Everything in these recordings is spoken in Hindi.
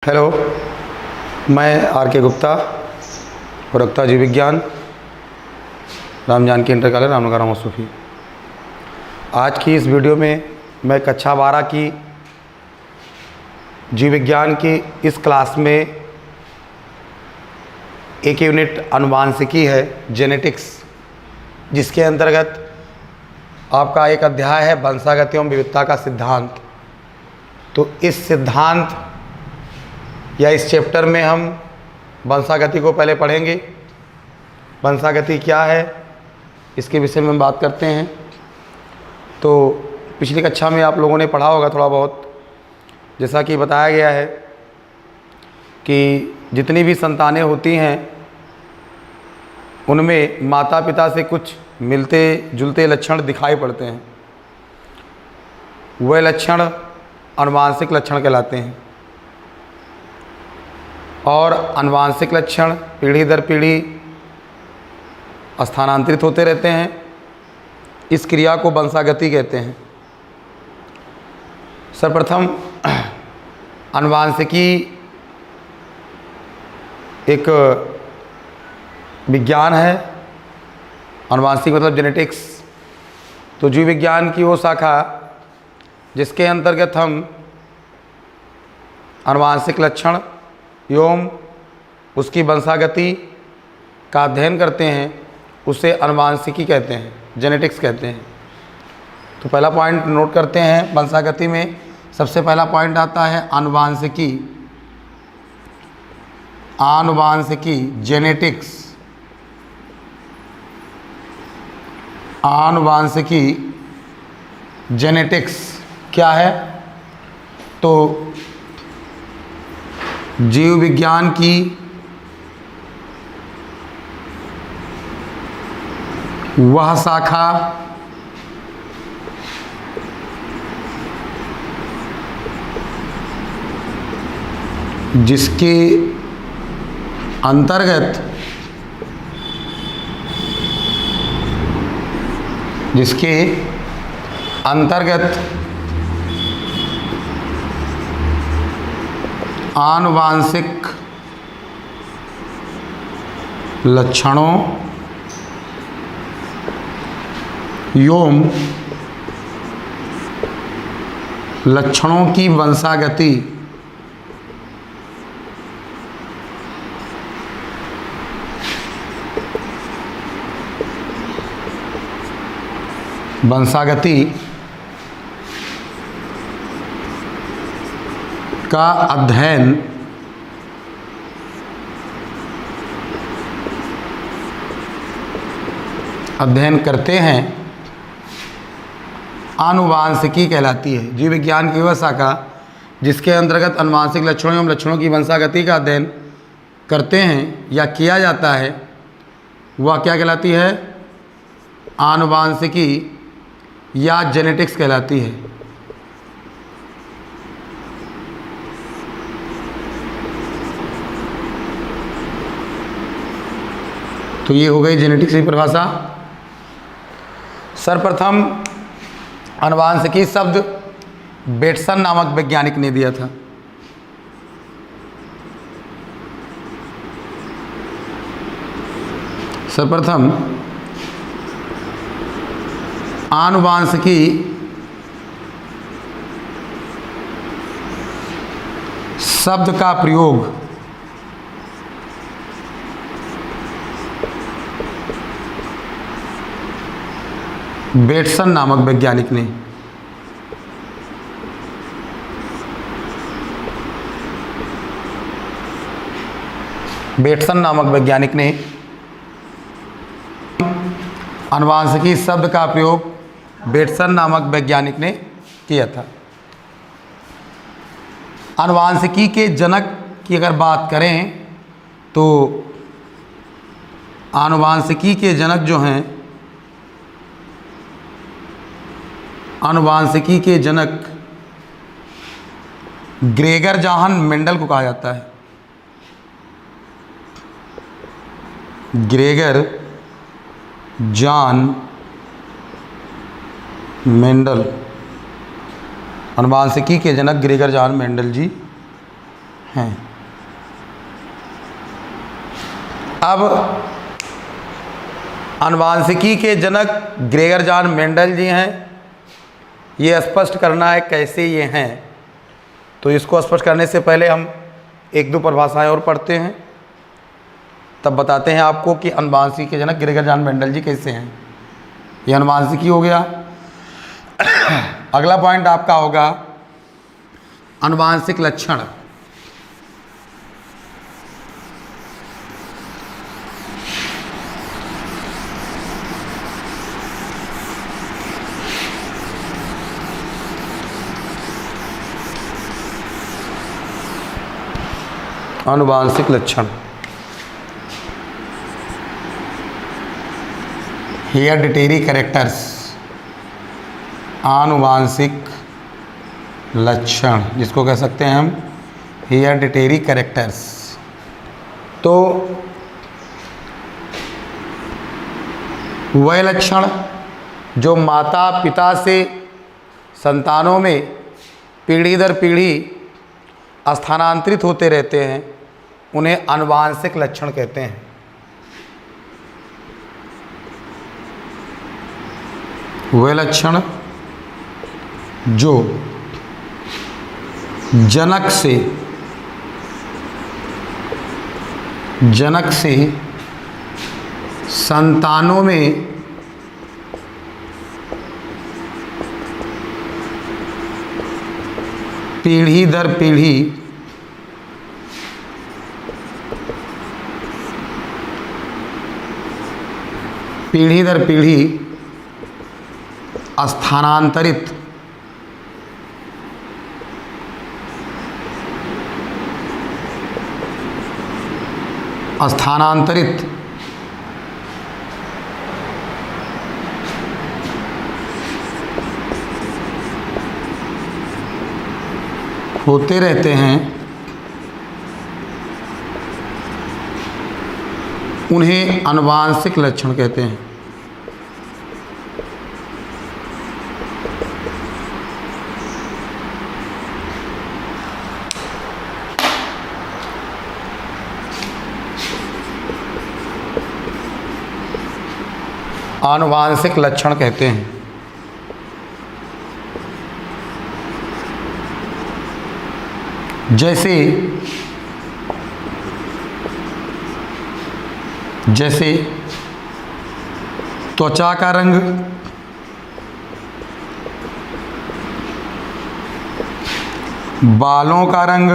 हेलो, मैं आर के गुप्ता, प्रवक्ता जीव विज्ञान, राम जानकी इंटर कॉलेज, रामनगर रामोसुफी। आज की इस वीडियो में मैं कक्षा 12 की जीव विज्ञान की इस क्लास में एक यूनिट अनुवांशिकी है, जेनेटिक्स, जिसके अंतर्गत आपका एक अध्याय है वंशागति एवं विविधता का सिद्धांत। तो इस सिद्धांत या इस चैप्टर में हम वंशागति को पहले पढ़ेंगे। वंशागति क्या है, इसके विषय में हम बात करते हैं। तो पिछली कक्षा में आप लोगों ने पढ़ा होगा थोड़ा बहुत, जैसा कि बताया गया है कि जितनी भी संतानें होती हैं उनमें माता पिता से कुछ मिलते जुलते लक्षण दिखाई पड़ते हैं। वह लक्षण आनुवांशिक लक्षण कहलाते हैं और आनुवांशिक लक्षण पीढ़ी दर पीढ़ी स्थानांतरित होते रहते हैं। इस क्रिया को वंशागति कहते हैं। सर्वप्रथम आनुवांशिकी एक विज्ञान है। आनुवांशिक मतलब जेनेटिक्स। तो जीव विज्ञान की वो शाखा जिसके अंतर्गत हम आनुवांशिक लक्षण एवं उसकी वंशागति का अध्ययन करते हैं, उसे आनुवांशिकी कहते हैं, जेनेटिक्स कहते हैं। तो पहला पॉइंट नोट करते हैं। वंशागति में सबसे पहला पॉइंट आता है आनुवांशिकी। आनुवांशिकी जेनेटिक्स, आनुवांशिकी जेनेटिक्स क्या है? तो जीव विज्ञान की वह शाखा जिसके अंतर्गत आनुवांशिक लक्षणों एवं लक्षणों की वंशागति का अध्ययन करते हैं, आनुवांशिकी कहलाती है। जीव विज्ञान की वह शाखा जिसके अंतर्गत आनुवांशिक लक्षणों एवं लक्षणों की वंशागति का अध्ययन करते हैं या किया जाता है, वह क्या कहलाती है? आनुवांशिकी या जेनेटिक्स कहलाती है। तो ये हो गई जेनेटिक्स की परिभाषा। सर्वप्रथम आनुवांशिकी शब्द बेटसन नामक वैज्ञानिक ने दिया था। सर्वप्रथम आनुवांशिकी शब्द का प्रयोग बेटसन नामक वैज्ञानिक ने आनुवांशिकी शब्द का प्रयोग बेटसन नामक वैज्ञानिक ने किया था। आनुवांशिकी के जनक की अगर बात करें तो आनुवांशिकी के जनक जो हैं, आनुवांशिकी के जनक ग्रेगर जॉन मेंडल को कहा जाता है। ग्रेगर जॉन मेंडल, अनुवांशिकी के जनक ग्रेगर जॉन मेंडल जी हैं। अब आनुवांशिकी के जनक ग्रेगर जॉन मेंडल जी हैं। ये स्पष्ट करना है कैसे ये हैं, तो इसको स्पष्ट करने से पहले हम एक दो परिभाषाएं और पढ़ते हैं, तब बताते हैं आपको कि आनुवांशिकी के जनक ग्रेगर जॉन मेंडल जी कैसे हैं। ये आनुवांशिकी हो गया। अगला पॉइंट आपका होगा आनुवांशिक लक्षण। आनुवांशिक लक्षण, हेरिडिटरी कैरेक्टर्स, आनुवांशिक लक्षण जिसको कह सकते हैं हम हेरिडिटरी कैरेक्टर्स। तो वह लक्षण जो माता पिता से संतानों में पीढ़ी दर पीढ़ी स्थानांतरित होते रहते हैं, उन्हें आनुवांशिक लक्षण कहते हैं। वे लक्षण जो जनक से संतानों में पीढ़ी दर पीढ़ी स्थानांतरित होते रहते हैं, उन्हें आनुवांशिक लक्षण कहते हैं। आनुवांशिक लक्षण कहते हैं। जैसे त्वचा का रंग, बालों का रंग,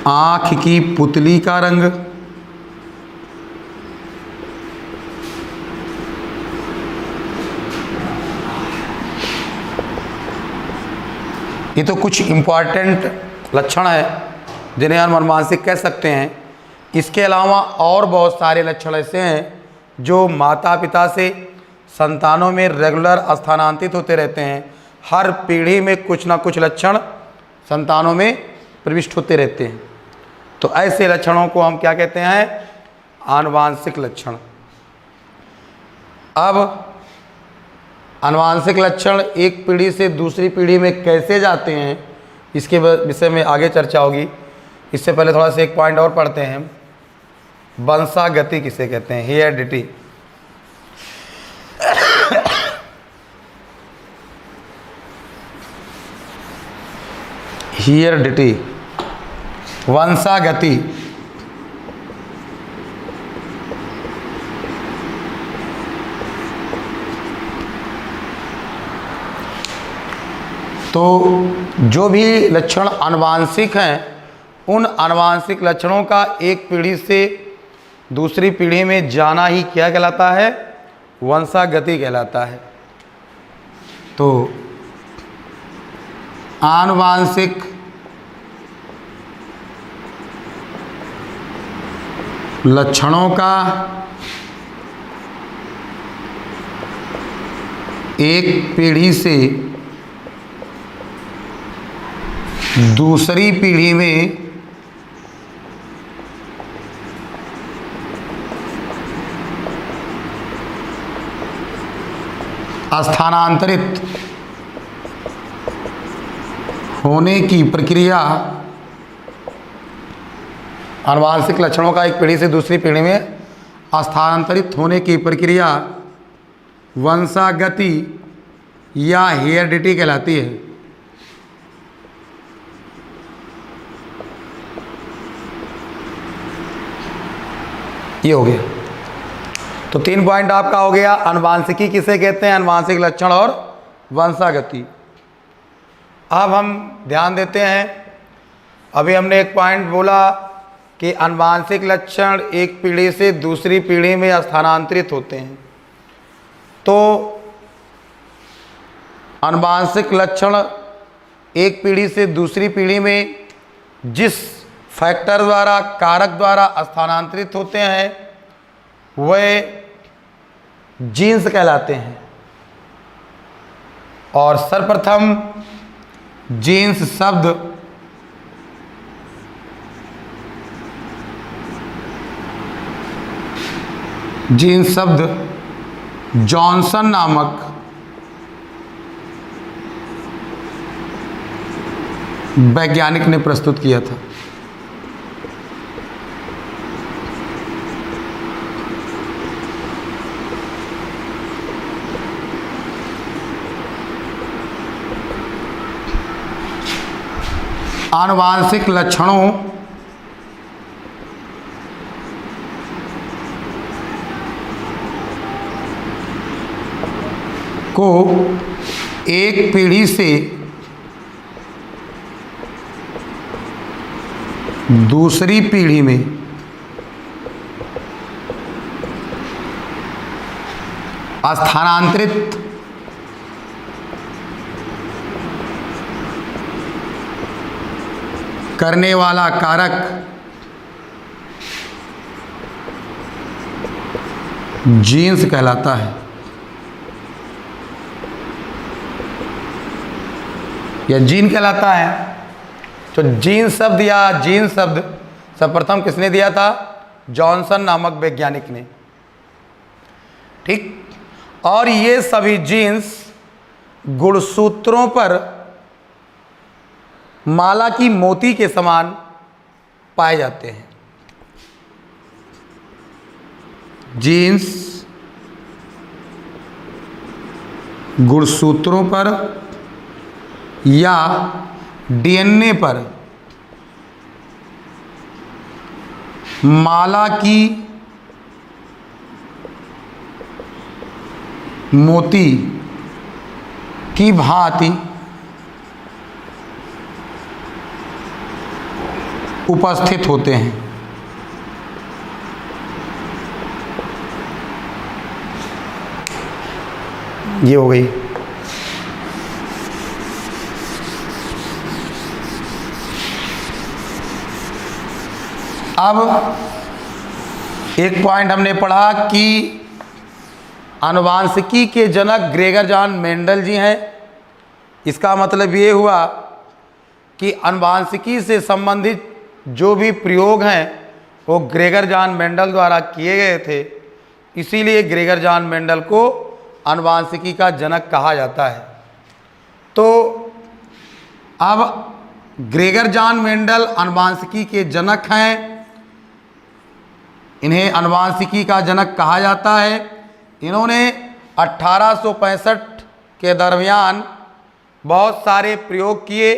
आँख की पुतली का रंग, ये तो कुछ इम्पॉर्टेंट लक्षण है जिन्हें हम आनुवांशिक कह सकते हैं। इसके अलावा और बहुत सारे लक्षण ऐसे हैं जो माता पिता से संतानों में रेगुलर स्थानांतरित होते रहते हैं। हर पीढ़ी में कुछ ना कुछ लक्षण संतानों में प्रविष्ट होते रहते हैं। तो ऐसे लक्षणों को हम क्या कहते हैं? आनुवांशिक लक्षण। अब आनुवांशिक लक्षण एक पीढ़ी से दूसरी पीढ़ी में कैसे जाते हैं, इसके विषय में आगे चर्चा होगी। इससे पहले थोड़ा सा एक पॉइंट और पढ़ते हैं। वंशागति किसे कहते हैं? हेरिडिटी। हेरिडिटी, वंशागति। तो जो भी लक्षण आनुवांशिक हैं, उन आनुवांशिक लक्षणों का एक पीढ़ी से दूसरी पीढ़ी में जाना ही क्या कहलाता है? वंशागति कहलाता है। तो आनुवांशिक लक्षणों का एक पीढ़ी से दूसरी पीढ़ी में स्थानांतरित होने की प्रक्रिया, आनुवांशिक लक्षणों का एक पीढ़ी से दूसरी पीढ़ी में स्थानांतरित होने की प्रक्रिया वंशागति या हेरिडिटी कहलाती है। ये हो गया। तो 3 पॉइंट आपका हो गया। आनुवांशिकी किसे कहते हैं, आनुवांशिक लक्षण और वंशागति। अब हम ध्यान देते हैं, अभी हमने एक पॉइंट बोला कि आनुवांशिक लक्षण एक पीढ़ी से दूसरी पीढ़ी में स्थानांतरित होते हैं। तो आनुवांशिक लक्षण एक पीढ़ी से दूसरी पीढ़ी में जिस फैक्टर द्वारा, कारक द्वारा स्थानांतरित होते हैं वह जीन्स कहलाते हैं। और सर्वप्रथम जीन्स शब्द जॉनसन नामक वैज्ञानिक ने प्रस्तुत किया था। आनुवांशिक लक्षणों को एक पीढ़ी से दूसरी पीढ़ी में स्थानांतरित करने वाला कारक जीन्स कहलाता है। या जीन कहलाता है। तो जीन शब्द या जीन शब्द सर्वप्रथम किसने दिया था? जॉनसन नामक वैज्ञानिक ने। ठीक। और ये सभी जीन्स गुणसूत्रों पर माला की मोती के समान पाए जाते हैं। जीन्स गुणसूत्रों पर या डीएनए पर माला की मोती की भांति उपस्थित होते हैं। ये हो गई। अब एक पॉइंट हमने पढ़ा कि आनुवांशिकी के जनक ग्रेगर जॉन मेंडल जी हैं। इसका मतलब ये हुआ कि आनुवांशिकी से संबंधित जो भी प्रयोग हैं वो ग्रेगर जॉन मेंडल द्वारा किए गए थे, इसीलिए ग्रेगर जॉन मेंडल को आनुवांशिकी का जनक कहा जाता है। तो अब ग्रेगर जॉन मेंडल आनुवांशिकी के जनक हैं, इन्हें आनुवांशिकी का जनक कहा जाता है। इन्होंने 1865 के दरमियान बहुत सारे प्रयोग किए।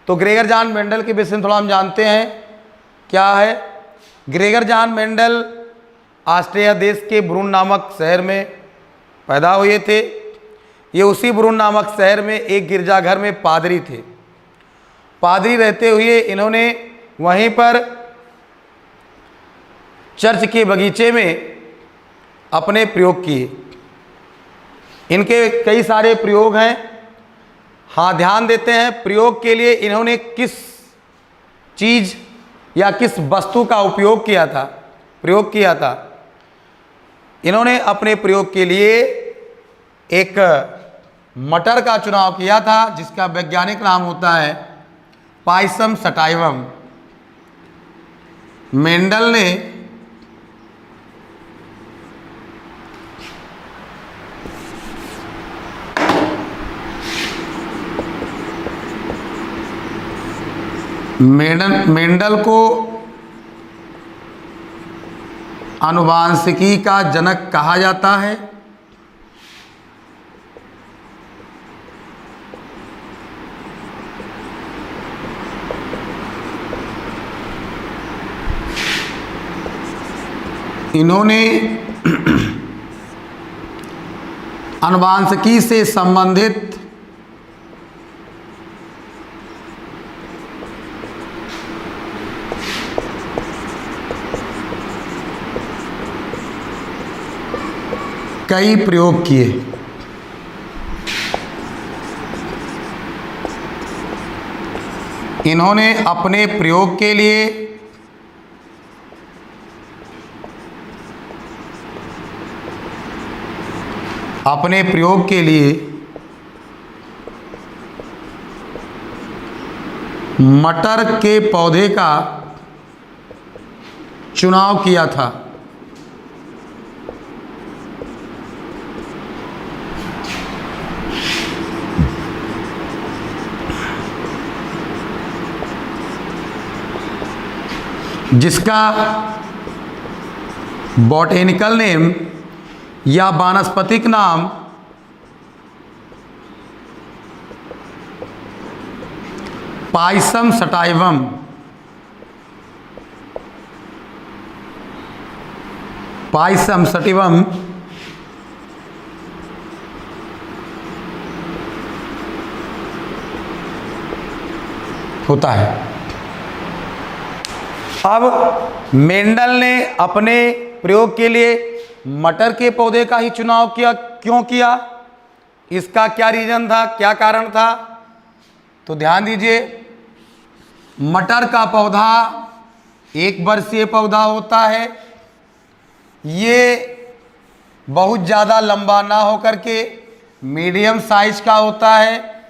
तो ग्रेगर जॉन मेंडल के विषय में थोड़ा हम जानते हैं क्या है। ग्रेगर जॉन मेंडल ऑस्ट्रिया देश के ब्रून नामक शहर में पैदा हुए थे। ये उसी ब्रून नामक शहर में एक गिरजाघर में पादरी थे। पादरी रहते हुए इन्होंने वहीं पर चर्च के बगीचे में अपने प्रयोग किए। इनके कई सारे प्रयोग हैं। हाँ, ध्यान देते हैं प्रयोग के लिए इन्होंने किस चीज़ या किस वस्तु का उपयोग किया था, प्रयोग किया था। इन्होंने अपने प्रयोग के लिए एक मटर का चुनाव किया था जिसका वैज्ञानिक नाम होता है पाइसम सटाइवम। मेंडल ने मेंडल को आनुवांशिकी का जनक कहा जाता है। इन्होंने आनुवांशिकी से संबंधित कई प्रयोग किए। इन्होंने अपने प्रयोग के लिए मटर के पौधे का चुनाव किया था। जिसका बॉटेनिकल नेम या वानस्पतिक नाम पाइसम सटाइवम होता है। अब मेंडल ने अपने प्रयोग के लिए मटर के पौधे का ही चुनाव किया। क्यों किया? इसका क्या रीजन था, क्या कारण था? तो ध्यान दीजिए, मटर का पौधा एक वर्षीय पौधा होता है। ये बहुत ज़्यादा लंबा ना होकर के मीडियम साइज का होता है,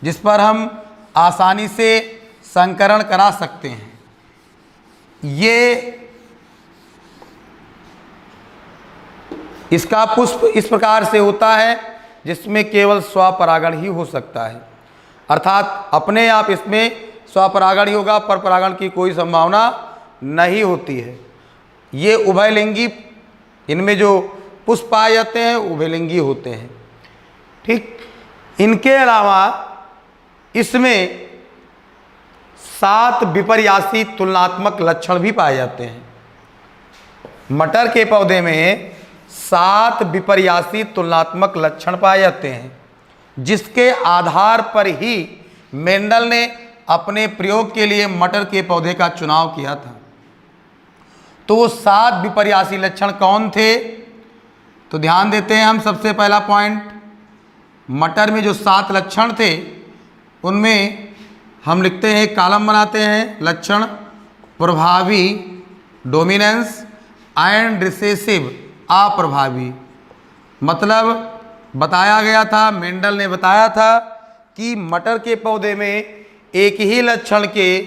जिस पर हम आसानी से संकरण करा सकते हैं। इसका पुष्प इस प्रकार से होता है जिसमें केवल स्वपरागण ही हो सकता है, अर्थात अपने आप इसमें स्वपरागण ही होगा, पर परागण की कोई संभावना नहीं होती है। ये उभयलिंगी, इनमें जो पुष्प पाए जाते हैं उभयलिंगी होते हैं। ठीक, इनके अलावा इसमें 7 विपर्यासी तुलनात्मक लक्षण भी पाए जाते हैं। मटर के पौधे में 7 विपर्यासी तुलनात्मक लक्षण पाए जाते हैं, जिसके आधार पर ही मेंडल ने अपने प्रयोग के लिए मटर के पौधे का चुनाव किया था। तो वो 7 विपर्यासी लक्षण कौन थे? तो ध्यान देते हैं हम। सबसे पहला पॉइंट, मटर में जो 7 लक्षण थे उनमें हम लिखते हैं, कॉलम बनाते हैं। लक्षण: प्रभावी डोमिनेंस एंड रिसेसिव अप्रभावी। मतलब बताया गया था, मेंडल ने बताया था कि मटर के पौधे में एक ही लक्षण के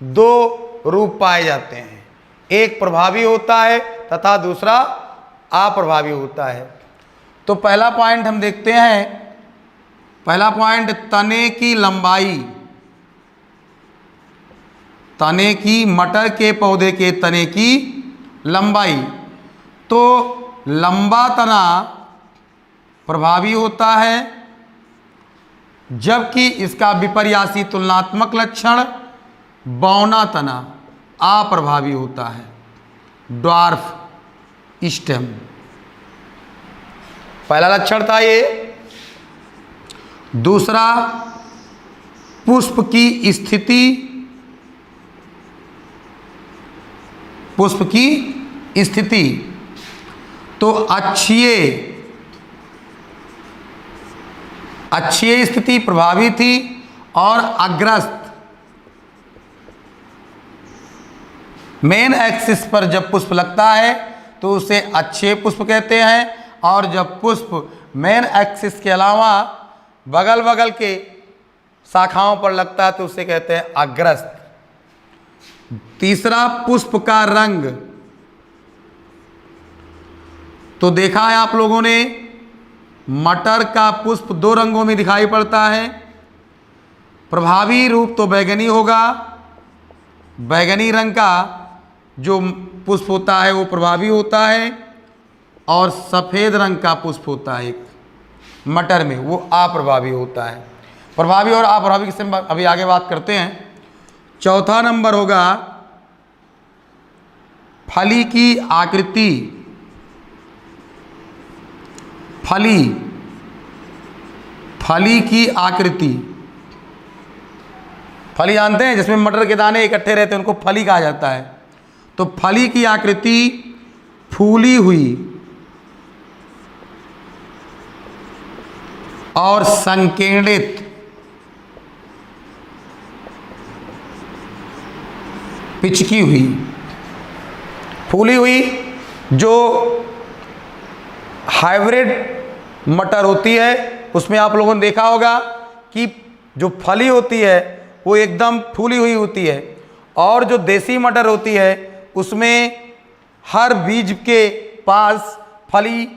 2 रूप पाए जाते हैं, एक प्रभावी होता है तथा दूसरा अप्रभावी होता है। तो पहला पॉइंट हम देखते हैं। पहला पॉइंट, तने की लंबाई। तने की, मटर के पौधे के तने की लंबाई। तो लंबा तना प्रभावी होता है, जबकि इसका विपर्यासी तुलनात्मक लक्षण बौना तना अप्रभावी होता है, ड्वार्फ स्टेम। पहला लक्षण था ये। दूसरा, पुष्प की स्थिति। पुष्प की स्थिति तो अक्षीय स्थिति प्रभावी थी और अग्रस्त, मेन एक्सिस पर जब पुष्प लगता है तो उसे अक्षीय पुष्प कहते हैं, और जब पुष्प मेन एक्सिस के अलावा बगल बगल के शाखाओं पर लगता है तो उसे कहते हैं अग्रस्त। तीसरा, पुष्प का रंग। तो देखा है आप लोगों ने, मटर का पुष्प 2 रंगों में दिखाई पड़ता है। प्रभावी रूप तो बैगनी होगा, बैगनी रंग का जो पुष्प होता है वो प्रभावी होता है, और सफ़ेद रंग का पुष्प होता है एक मटर में, वो अप्रभावी होता है। प्रभावी और अप्रभावी की से अभी आगे बात करते हैं। चौथा नंबर होगा फली की आकृति। फली की आकृति, फली जानते हैं जिसमें मटर के दाने इकट्ठे रहते हैं, उनको फली कहा जाता है। तो फली की आकृति फूली हुई और संकेंद्रित, पिचकी हुई, फूली हुई, जो हाइब्रिड मटर होती है उसमें आप लोगों ने देखा होगा कि जो फली होती है वो एकदम फूली हुई होती है, और जो देसी मटर होती है उसमें हर बीज के पास फली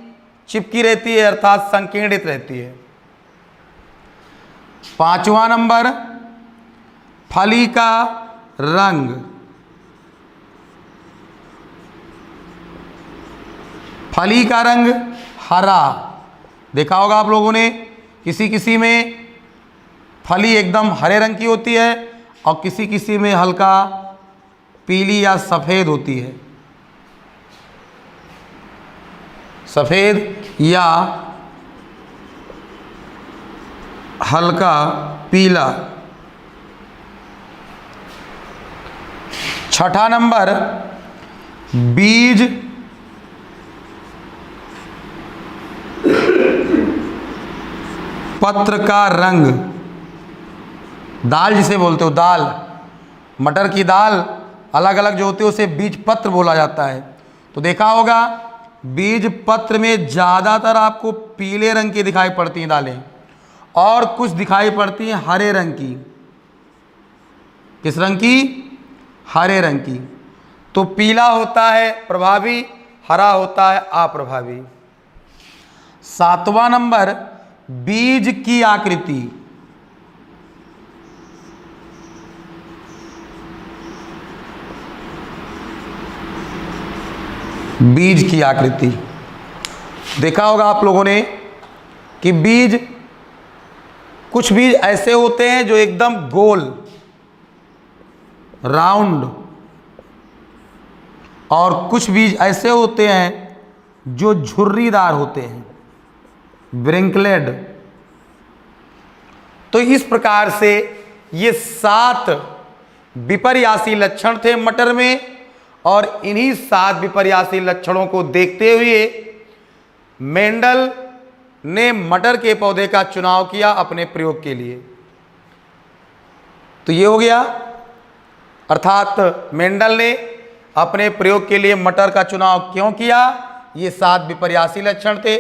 चिपकी रहती है, अर्थात संकीर्णित रहती है। पांचवा नंबर फली का रंग। फली का रंग हरा, देखा होगा आप लोगों ने, किसी किसी में फली एकदम हरे रंग की होती है और किसी किसी में हल्का पीली या सफ़ेद होती है, सफ़ेद या हल्का पीला। छठा नंबर बीज पत्र का रंग। दाल जिसे बोलते हो, दाल, मटर की दाल अलग अलग जो होती है उसे बीज पत्र बोला जाता है। तो देखा होगा बीज पत्र में ज़्यादातर आपको पीले रंग की दिखाई पड़ती हैं दालें, और कुछ दिखाई पड़ती हैं हरे रंग की। किस रंग की? हरे रंग की। तो पीला होता है प्रभावी, हरा होता है अप्रभावी। सातवां नंबर बीज की आकृति। बीज की आकृति देखा होगा आप लोगों ने कि बीज, कुछ बीज ऐसे होते हैं जो एकदम गोल राउंड, और कुछ बीज ऐसे होते हैं जो झुर्रीदार होते हैं, ब्रिंकलेड। तो इस प्रकार से ये 7 विपर्यासी लक्षण थे मटर में, और इन्हीं 7 विपर्यासी लक्षणों को देखते हुए मेंडल ने मटर के पौधे का चुनाव किया अपने प्रयोग के लिए। तो ये हो गया, अर्थात मेंडल ने अपने प्रयोग के लिए मटर का चुनाव क्यों किया, ये 7 विपर्यासी लक्षण थे।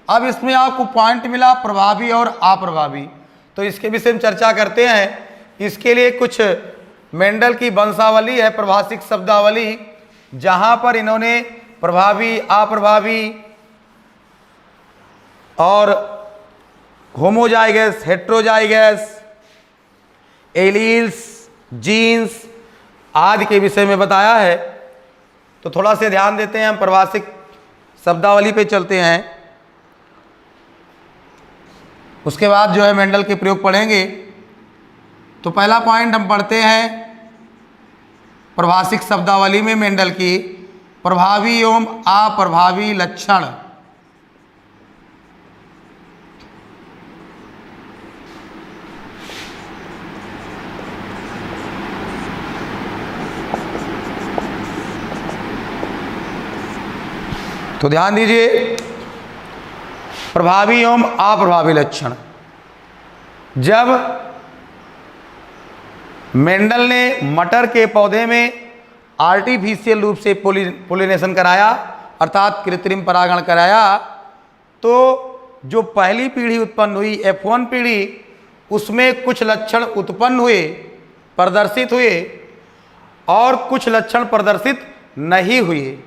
अब इसमें आपको पॉइंट मिला प्रभावी और अप्रभावी, तो इसके विषय में चर्चा करते हैं। इसके लिए कुछ मेंडल की वंशावली है, प्रभाषिक शब्दावली, जहां पर इन्होंने प्रभावी, अप्रभावी और होमोजाइगस, हेट्रोजाइगस, एलील्स, जीन्स आदि के विषय में बताया है। तो थोड़ा से ध्यान देते हैं, हम प्रभाषिक शब्दावली पे चलते हैं, उसके बाद जो है मेंडल के प्रयोग पढ़ेंगे। तो पहला पॉइंट हम पढ़ते हैं प्रभाषिक शब्दावली में मेंडल की प्रभावी एवं अप्रभावी लक्षण। तो ध्यान दीजिए, प्रभावी एवं अप्रभावी लक्षण। जब मेंडल ने मटर के पौधे में आर्टिफिशियल रूप से पोलिनेशन कराया, अर्थात कृत्रिम परागण कराया, तो जो पहली पीढ़ी उत्पन्न हुई, F1 पीढ़ी, उसमें कुछ लक्षण उत्पन्न हुए, प्रदर्शित हुए, और कुछ लक्षण प्रदर्शित नहीं हुए।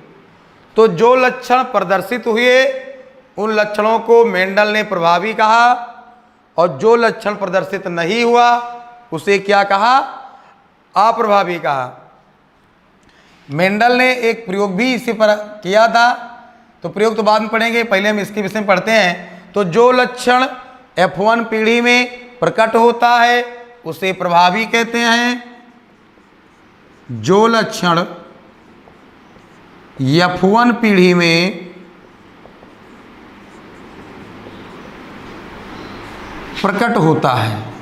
तो जो लक्षण प्रदर्शित हुए उन लक्षणों को मेंडल ने प्रभावी कहा, और जो लक्षण प्रदर्शित नहीं हुआ उसे क्या कहा? अप्रभावी कहा। मेंडल ने एक प्रयोग भी इसी पर किया था, तो प्रयोग तो बाद में पढ़ेंगे, पहले हम इसके विषय में पढ़ते हैं। तो जो लक्षण F1 पीढ़ी में प्रकट होता है उसे प्रभावी कहते हैं। जो लक्षण F1 पीढ़ी में प्रकट होता है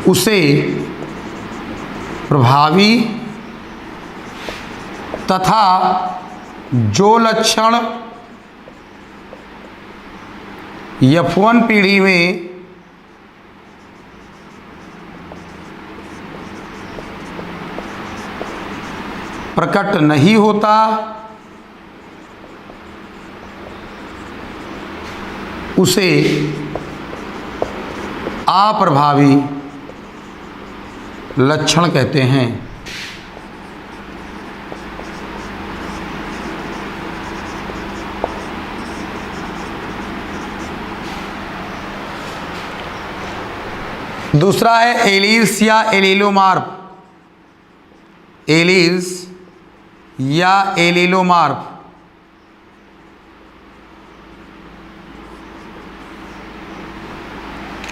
उसे प्रभावी तथा जो लक्षण F1 पीढ़ी में प्रकट नहीं होता उसे अप्रभावी लक्षण कहते हैं। दूसरा है एलील्स या एलीलोमार्फ। एलील्स या एलीलोमार्फ।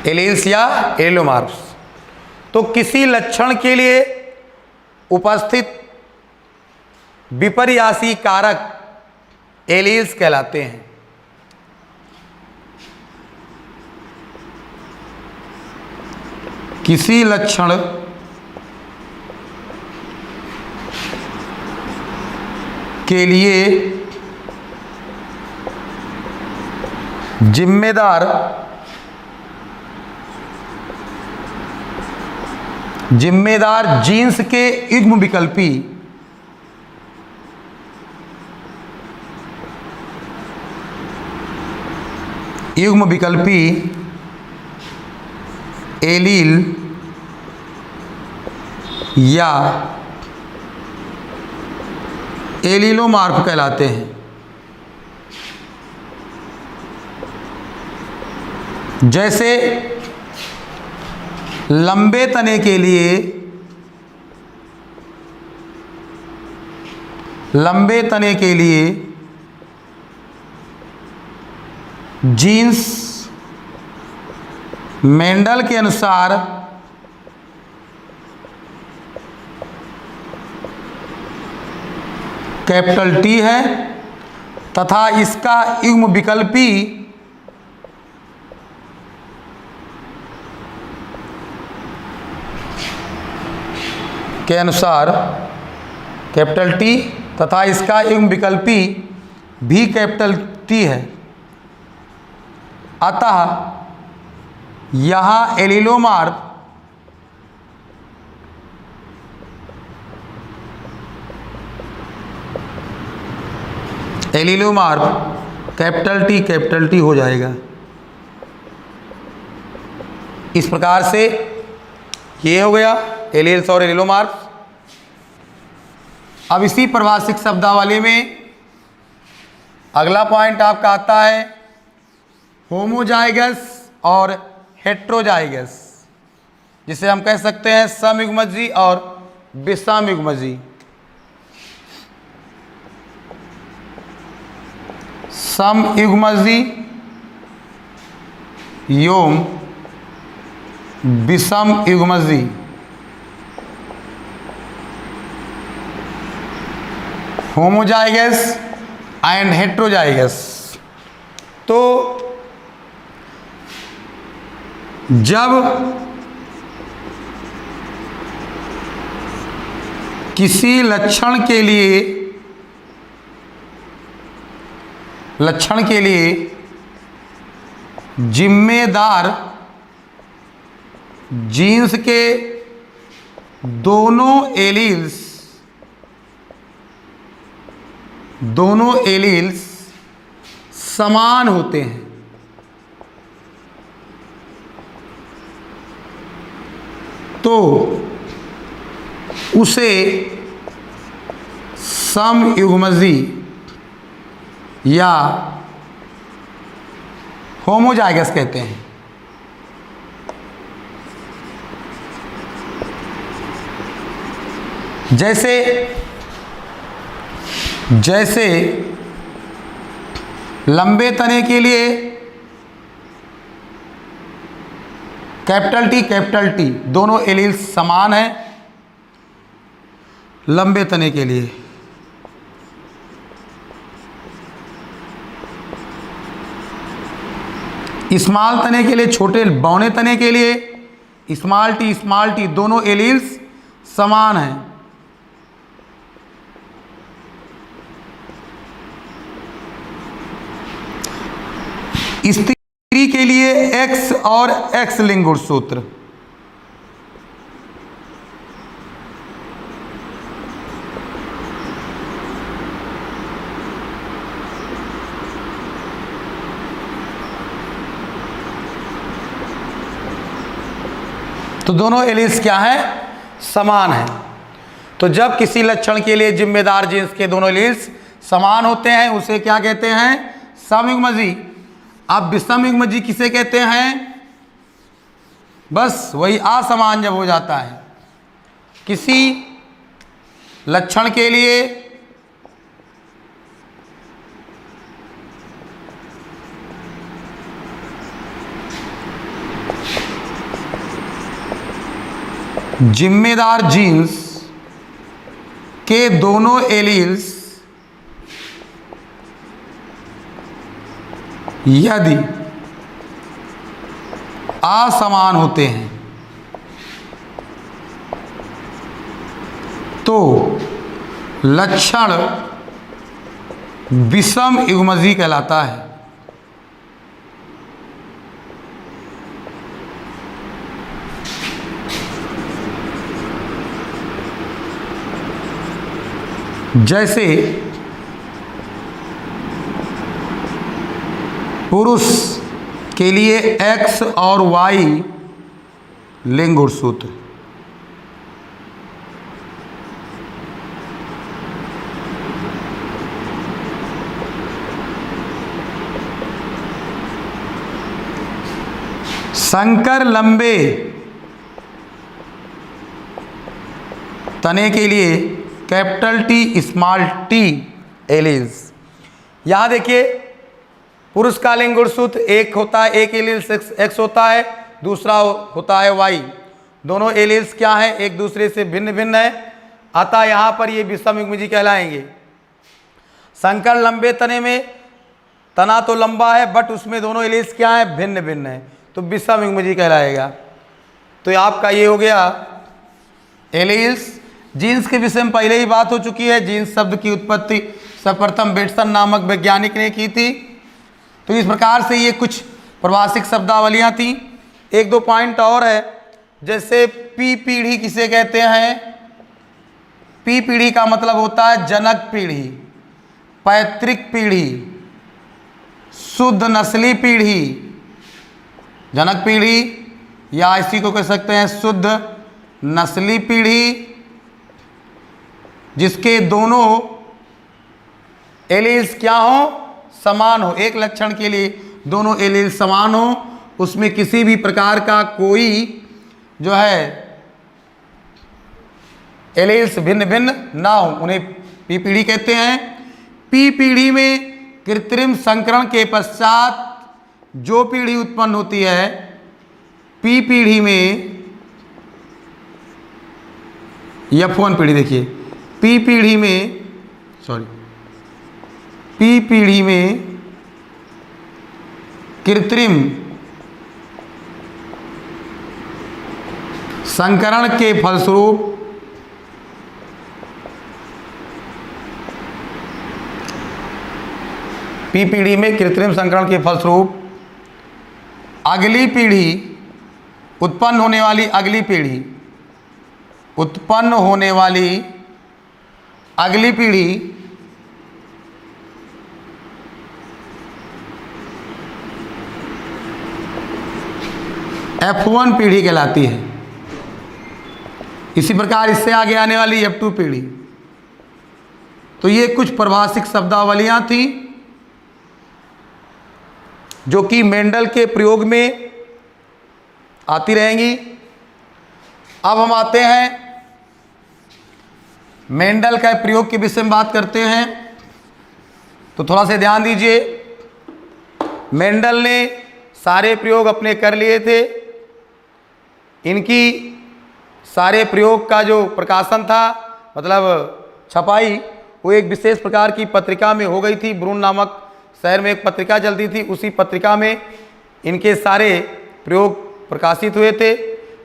एलील्स या एलीलोमार्फ तो किसी लक्षण के लिए उपस्थित विपर्यासी कारक एलील्स कहलाते हैं। किसी लक्षण के लिए जिम्मेदार जीन्स के युग्म विकल्पी एलील या एलीलोमार्फ कहलाते हैं। जैसे लंबे तने के लिए जीन्स मेंडल के अनुसार कैपिटल टी है तथा इसका युग्म विकल्पी के अनुसार कैपिटल टी तथा इसका युग्म विकल्पी भी कैपिटल टी है। अतः यहाँ एलीलोमार्फ कैपिटल टी हो जाएगा। इस प्रकार से ये हो गया एलील्स और एलीलोमार्फ। अब इसी प्रवासिक शब्दावली में अगला पॉइंट आपका आता है होमोजाइगस और हेट्रोजाइगस, जिसे हम कह सकते हैं समयुग्मजी और विषमयुग्मजी। समयुग्मजी एवं विषमयुग्मजी। Homozygous and heterozygous. तो जब किसी लक्षण के लिए जिम्मेदार जीन्स के दोनों एलील्स समान होते हैं तो उसे समयुग्मजी या होमोजाइगस कहते हैं। जैसे लंबे तने के लिए कैपिटल टी दोनों एलील्स समान हैं। लंबे तने के लिए स्मॉल तने के लिए, छोटे बौने तने के लिए स्मॉल टी दोनों एलील्स समान हैं। स्त्री के लिए एक्स और एक्स लिंग गुणसूत्र, तो दोनों एलील्स क्या हैं? समान हैं। तो जब किसी लक्षण के लिए जिम्मेदार जीन्स के दोनों एलील्स समान होते हैं उसे क्या कहते हैं? समयुग्मजी। अब विषमयुग्मजी किसे कहते हैं? बस वही असमान जब हो जाता है किसी लक्षण के लिए जिम्मेदार जीन्स के दोनों एलील्स यदि असमान होते हैं तो लक्षण विषम युग्मजी कहलाता है। जैसे पुरुष के लिए एक्स और वाई लिंग गुणसूत्र, संकर लंबे तने के लिए capital T small T alleles. यहाँ देखिए पुरुष का लिंग गुणसूत्र एक होता है, एक एलील्स एक्स होता है, दूसरा होता है वाई। दोनों एलील्स क्या हैं? एक दूसरे से भिन्न भिन्न है, अतः यहाँ पर ये विषम युग्मजी कहलाएंगे। संकर लंबे तने में तना तो लंबा है बट उसमें दोनों एलील्स क्या है? भिन्न भिन्न है, तो विषम युग्मजी कहलाएगा। तो आपका ये हो गया एलील्स। जीन्स के विषय में पहले ही बात हो चुकी है। जीन्स शब्द की उत्पत्ति सर्वप्रथम बेटसन नामक वैज्ञानिक ने की थी। तो इस प्रकार से ये कुछ प्रवासिक शब्दावलियाँ थी। एक दो पॉइंट और है, जैसे पी पीढ़ी किसे कहते हैं? पी पीढ़ी का मतलब होता है जनक पीढ़ी, पैतृक पीढ़ी, शुद्ध नस्ली पीढ़ी। जनक पीढ़ी या इसी को कह सकते हैं शुद्ध नस्ली पीढ़ी, जिसके दोनों एलील्स क्या हो? समान हो। एक लक्षण के लिए दोनों एलील्स समान हो, उसमें किसी भी प्रकार का कोई जो है एलील्स भिन्न भिन्न ना हो, उन्हें पी पीढ़ी कहते हैं। पी पीढ़ी में कृत्रिम संकरण के पश्चात जो पीढ़ी उत्पन्न होती है, पी पीढ़ी में F1 पीढ़ी, देखिए पी पीढ़ी में कृत्रिम संकरण के फलस्वरूप पी पीढ़ी में कृत्रिम संकरण के फलस्वरूप अगली पीढ़ी उत्पन्न होने वाली अगली पीढ़ी F1 पीढ़ी कहलाती है। इसी प्रकार इससे आगे आने वाली F2 पीढ़ी। तो ये कुछ प्रभाषिक शब्दावलियाँ थी जो कि मेंडल के प्रयोग में आती रहेंगी। अब हम आते हैं मेंडल का प्रयोग के विषय में बात करते हैं, तो थोड़ा सा ध्यान दीजिए। मेंडल ने सारे प्रयोग अपने कर लिए थे। इनकी सारे प्रयोग का जो प्रकाशन था, मतलब छपाई, वो एक विशेष प्रकार की पत्रिका में हो गई थी। ब्रून नामक शहर में एक पत्रिका चलती थी, उसी पत्रिका में इनके सारे प्रयोग प्रकाशित हुए थे।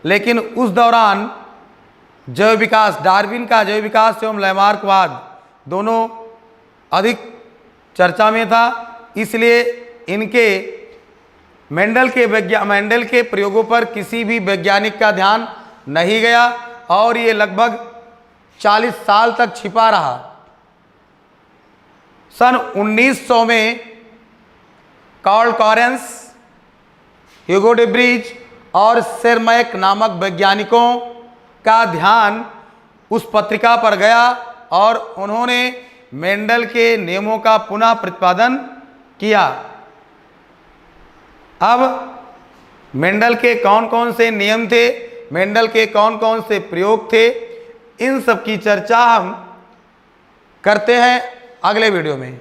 लेकिन उस दौरान जैव विकास, डार्विन का जैव विकास एवं लैमार्कवाद दोनों अधिक चर्चा में था, इसलिए इनके मेंडल के प्रयोगों पर किसी भी वैज्ञानिक का ध्यान नहीं गया और ये लगभग 40 साल तक छिपा रहा। सन 1900 में Carl Correns, Hugo de Vries और सेरमैक नामक वैज्ञानिकों का ध्यान उस पत्रिका पर गया और उन्होंने मेंडल के नियमों का पुनः प्रतिपादन किया। अब मेंडल के कौन कौन से नियम थे, मेंडल के कौन कौन से प्रयोग थे, इन सब की चर्चा हम करते हैं अगले वीडियो में।